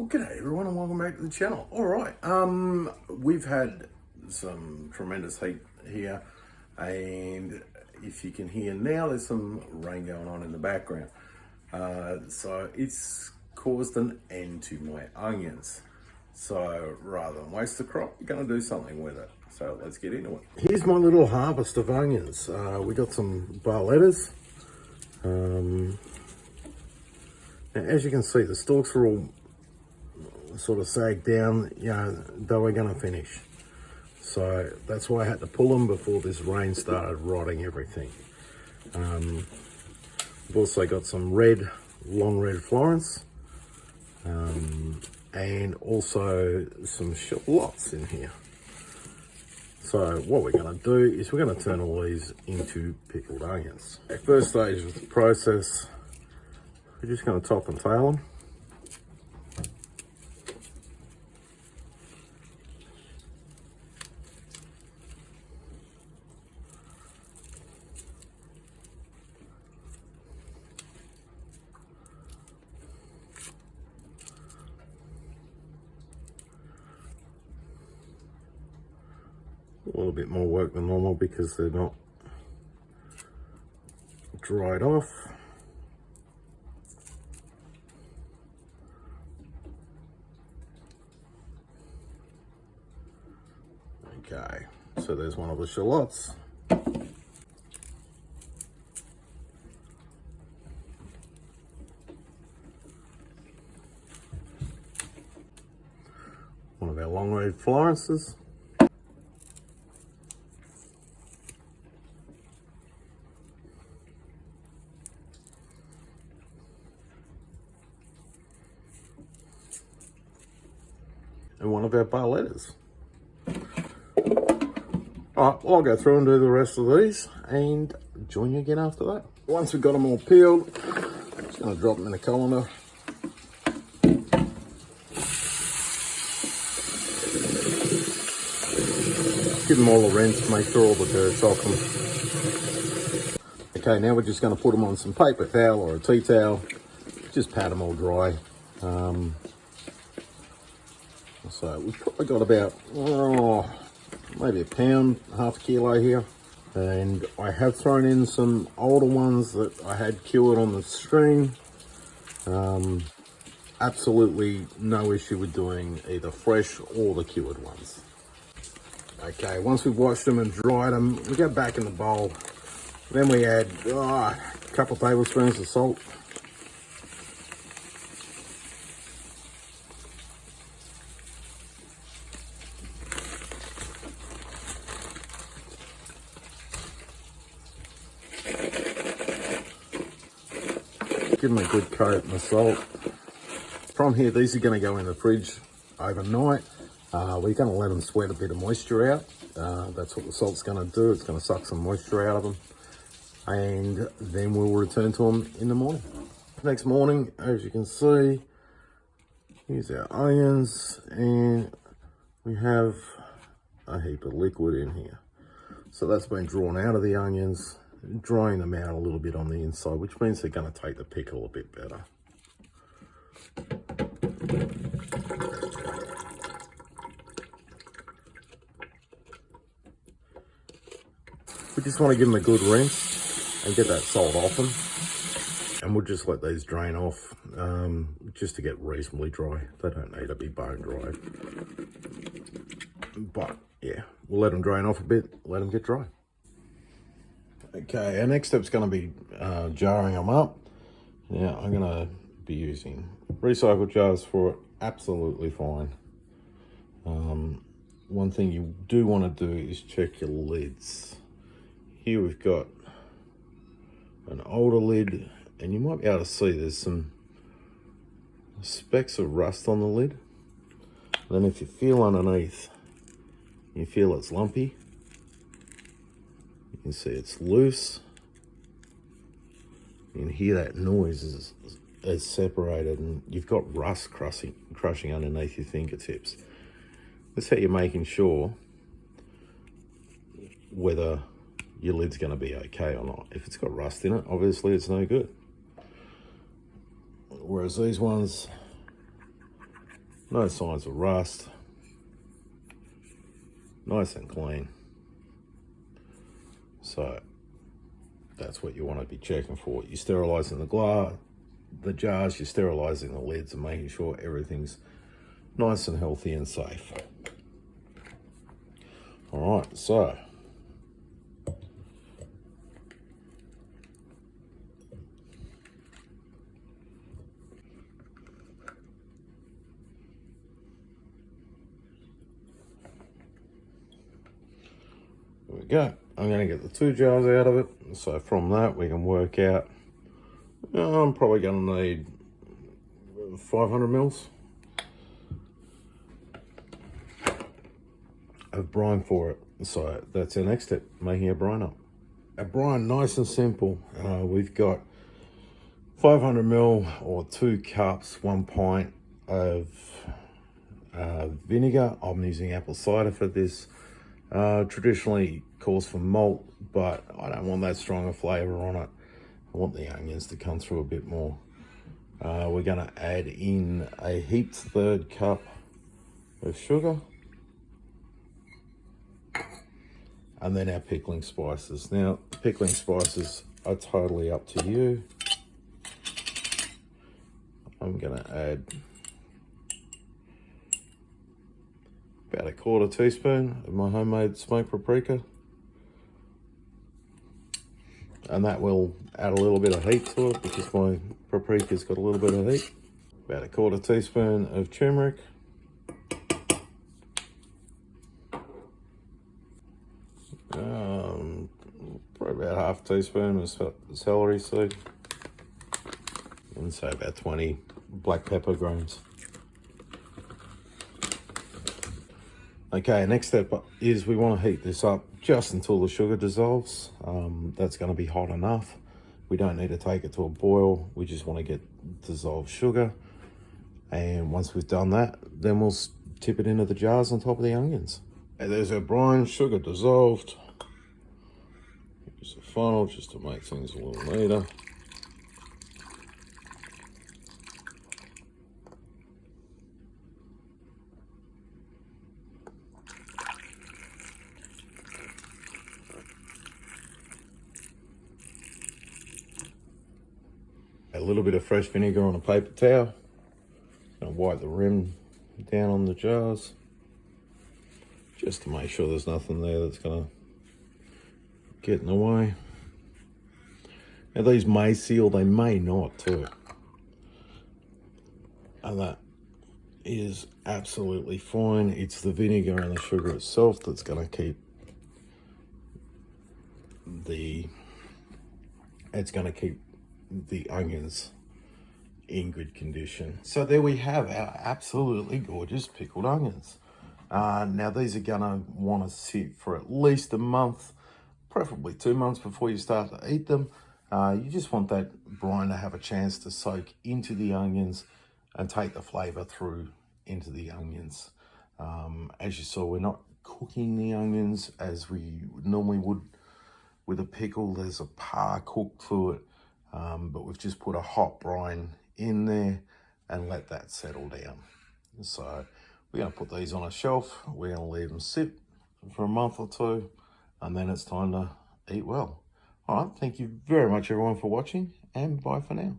Well, g'day everyone and welcome back to the channel. Alright, we've had some tremendous heat here, and if you can hear now, there's some rain going on in the background. So it's caused an end to my onions. So rather than waste the crop, we're going to do something with it. So let's get into it. Here's my little harvest of onions. We got some barlettas. Now, as you can see, the stalks are all sort of sagged down, you know, they were going to finish. So that's why I had to pull them before this rain started rotting everything. I've also got some long red Florence, and also some shallots in here. So what we're going to do is we're going to turn all these into pickled onions. First stage of the process, we're just going to top and tail them. A little bit more work than normal because they're not dried off. Okay, so there's one of the shallots. One of our long red Florences. And one of our barlettas. Alright, well, I'll go through and do the rest of these and join you again after that. Once we've got them all peeled, I'm just going to drop them in a colander. Give them all a rinse, make sure all the dirt's off them. Okay, now we're just going to put them on some paper towel or a tea towel. Just pat them all dry. So we've probably got about, maybe a pound, half a kilo here. And I have thrown in some older ones that I had cured on the stream. Absolutely no issue with doing either fresh or the cured ones. Okay, once we've washed them and dried them, we go back in the bowl. Then we add a couple tablespoons of salt. Give them a good coat in the salt. From here, these are going to go in the fridge overnight. We're going to let them sweat a bit of moisture out. That's what the salt's going to do. It's going to suck some moisture out of them. And then we'll return to them in the morning. Next morning, as you can see, here's our onions. And we have a heap of liquid in here. So that's been drawn out of the onions, drying them out a little bit on the inside, which means they're going to take the pickle a bit better. We just want to give them a good rinse and get that salt off them. And we'll just let these drain off just to get reasonably dry. They don't need to be bone dry. But yeah, we'll let them drain off a bit, let them get dry. Okay, our next step's going to be jarring them up. Now, I'm going to be using recycled jars for it. Absolutely fine. One thing you do want to do is check your lids. Here we've got an older lid, and you might be able to see there's some specks of rust on the lid. Then if you feel underneath, you feel it's lumpy. You can see it's loose. You can hear that noise as separated, and you've got rust crushing underneath your fingertips. That's how you're making sure whether your lid's going to be okay or not. If it's got rust in it, obviously it's no good. Whereas these ones No signs of rust. Nice and clean. So that's what you want to be checking for. You're sterilizing the jars, you're sterilizing the lids and making sure everything's nice and healthy and safe. All right, so there we go. I'm going to get the 2 jars out of it. So from that we can work out, I'm probably going to need 500 mils of brine for it. So that's our next step, making our brine up. Our brine, nice and simple. We've got 500 mil or 2 cups, 1 pint of vinegar. I'm using apple cider for this. Traditionally calls for malt, but I don't want that strong a flavour on it. I want the onions to come through a bit more. We're going to add in a heaped 1/3 cup of sugar, and then our pickling spices. Now, pickling spices are totally up to you. I'm going to add about 1/4 teaspoon of my homemade smoked paprika, and that will add a little bit of heat to it because my paprika's got a little bit of heat. About 1/4 teaspoon of turmeric, probably about 1/2 teaspoon of celery seed, and say about 20 black pepper grains. Okay, next step is we want to heat this up just until the sugar dissolves. That's going to be hot enough. We don't need to take it to a boil. We just want to get dissolved sugar. And once we've done that, then we'll tip it into the jars on top of the onions. And there's our brine, sugar dissolved. Use a funnel just to make things a little neater. A little bit of fresh vinegar on a paper towel. Gonna wipe the rim down on the jars just to make sure there's nothing there that's gonna get in the way. Now these may seal, they may not too. And that is absolutely fine. It's the vinegar and the sugar itself that's gonna keep the onions in good condition. So there we have our absolutely gorgeous pickled onions. Now these are gonna want to sit for at least a month, preferably 2 months before you start to eat them. You just want that brine to have a chance to soak into the onions and take the flavor through into the onions. As you saw, we're not cooking the onions as we normally would with a pickle. There's a par cook to it, but we've just put a hot brine in there and let that settle down. So we're going to put these on a shelf. We're going to leave them sit for a month or 2, and then it's time to eat well. All right, thank you very much everyone for watching, and bye for now.